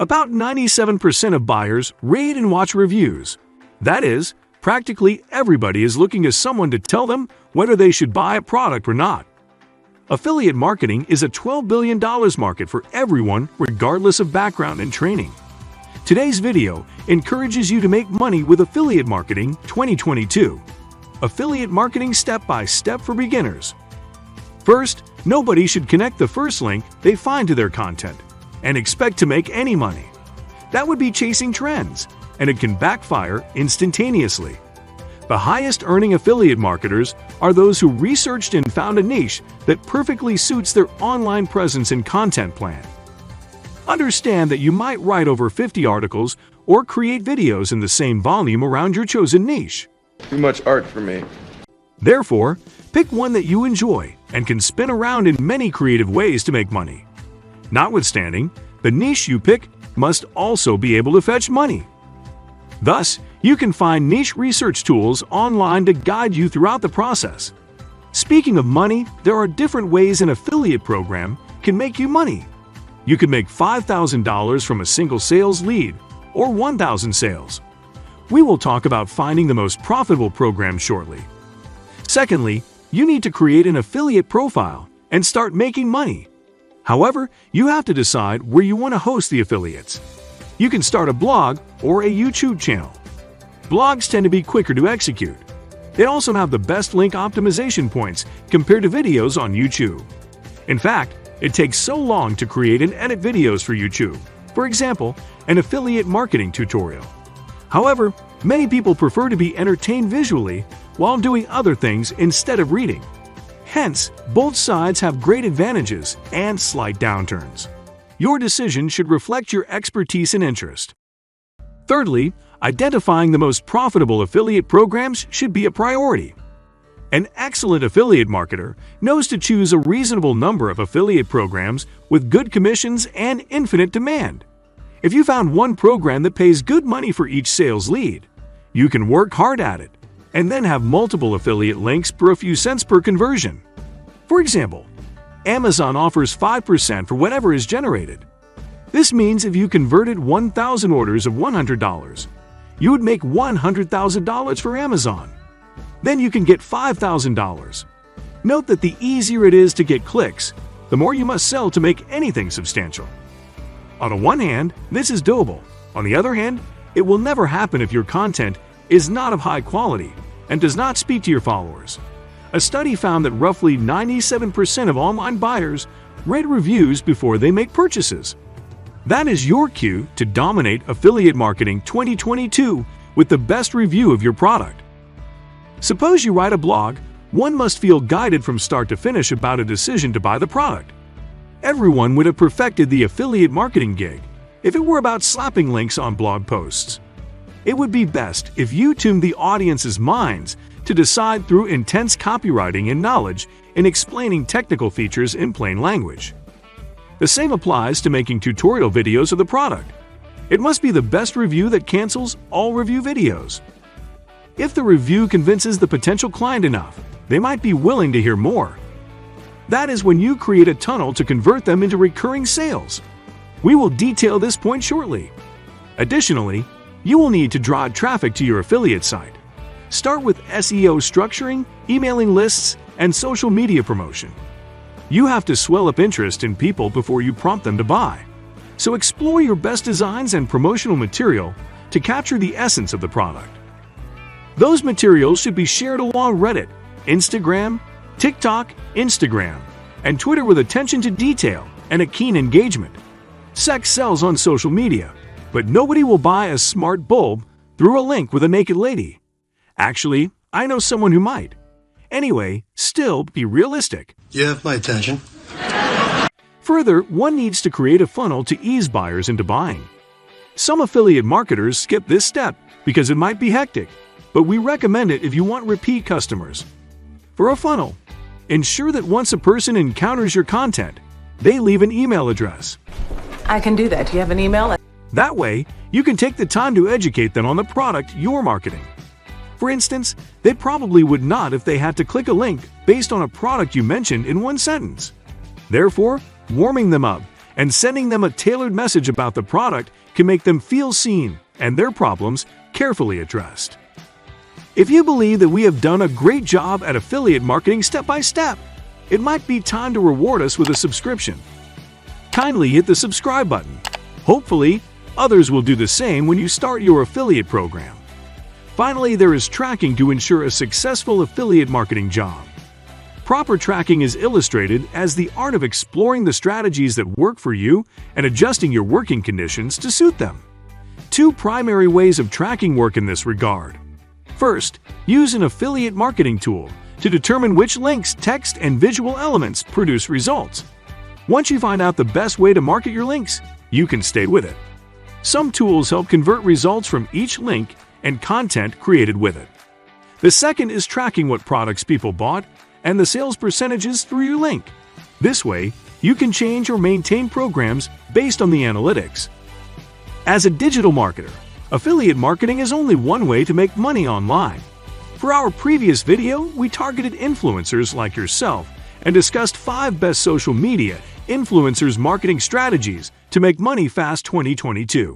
About 97% of buyers read and watch reviews. That is, practically everybody is looking to someone to tell them whether they should buy a product or not. Affiliate marketing is a $12 billion market for everyone regardless of background and training. Today's video encourages you to make money with affiliate marketing 2022. Affiliate marketing step-by-step for beginners. First, nobody should connect the first link they find to their content and expect to make any money. That would be chasing trends, and it can backfire instantaneously. The highest-earning affiliate marketers are those who researched and found a niche that perfectly suits their online presence and content plan. Understand that you might write over 50 articles or create videos in the same volume around your chosen niche. Too much art for me. Therefore, pick one that you enjoy and can spin around in many creative ways to make money. Notwithstanding, the niche you pick must also be able to fetch money. Thus, you can find niche research tools online to guide you throughout the process. Speaking of money, there are different ways an affiliate program can make you money. You can make $5,000 from a single sales lead or 1,000 sales. We will talk about finding the most profitable program shortly. Secondly, you need to create an affiliate profile and start making money. However, you have to decide where you want to host the affiliates. You can start a blog or a YouTube channel. Blogs tend to be quicker to execute. They also have the best link optimization points compared to videos on YouTube. In fact, it takes so long to create and edit videos for YouTube. For example, an affiliate marketing tutorial. However, many people prefer to be entertained visually while doing other things instead of reading. Hence, both sides have great advantages and slight downturns. Your decision should reflect your expertise and interest. Thirdly, identifying the most profitable affiliate programs should be a priority. An excellent affiliate marketer knows to choose a reasonable number of affiliate programs with good commissions and infinite demand. If you found one program that pays good money for each sales lead, you can work hard at it and then have multiple affiliate links for a few cents per conversion. For example, Amazon offers 5% for whatever is generated. This means if you converted 1,000 orders of $100, you would make $100,000 for Amazon. Then you can get $5,000. Note that the easier it is to get clicks, the more you must sell to make anything substantial. On the one hand, this is doable. On the other hand, it will never happen if your content is not of high quality and does not speak to your followers. A study found that roughly 97% of online buyers read reviews before they make purchases. That is your cue to dominate affiliate marketing 2022 with the best review of your product. Suppose you write a blog, one must feel guided from start to finish about a decision to buy the product. Everyone would have perfected the affiliate marketing gig if it were about slapping links on blog posts. It would be best if you tuned the audience's minds to decide through intense copywriting and knowledge in explaining technical features in plain language. The same applies to making tutorial videos of the product. It must be the best review that cancels all review videos. If the review convinces the potential client enough, they might be willing to hear more. That is when you create a tunnel to convert them into recurring sales. We will detail this point shortly. Additionally, you will need to draw traffic to your affiliate site. Start with SEO structuring, emailing lists, and social media promotion. You have to swell up interest in people before you prompt them to buy. So explore your best designs and promotional material to capture the essence of the product. Those materials should be shared along Reddit, Instagram, TikTok, Instagram, and Twitter with attention to detail and a keen engagement. Sex sells on social media, but nobody will buy a smart bulb through a link with a naked lady. Actually, I know someone who might. Anyway, still be realistic. You have my attention. Further, one needs to create a funnel to ease buyers into buying. Some affiliate marketers skip this step because it might be hectic, but we recommend it if you want repeat customers. For a funnel, ensure that once a person encounters your content, they leave an email address. I can do that. Do you have an email? That way, you can take the time to educate them on the product you're marketing. For instance, they probably would not if they had to click a link based on a product you mentioned in one sentence. Therefore, warming them up and sending them a tailored message about the product can make them feel seen and their problems carefully addressed. If you believe that we have done a great job at affiliate marketing step by step, it might be time to reward us with a subscription. Kindly hit the subscribe button. Hopefully, others will do the same when you start your affiliate program. Finally, there is tracking to ensure a successful affiliate marketing job. Proper tracking is illustrated as the art of exploring the strategies that work for you and adjusting your working conditions to suit them. Two primary ways of tracking work in this regard. First, use an affiliate marketing tool to determine which links, text, and visual elements produce results. Once you find out the best way to market your links, you can stay with it. Some tools help convert results from each link and content created with it. The second is tracking what products people bought and the sales percentages through your link. This way, you can change or maintain programs based on the analytics. As a digital marketer, affiliate marketing is only one way to make money online. For our previous video, we targeted influencers like yourself and discussed 5 best social media influencers marketing strategies to make money fast 2022.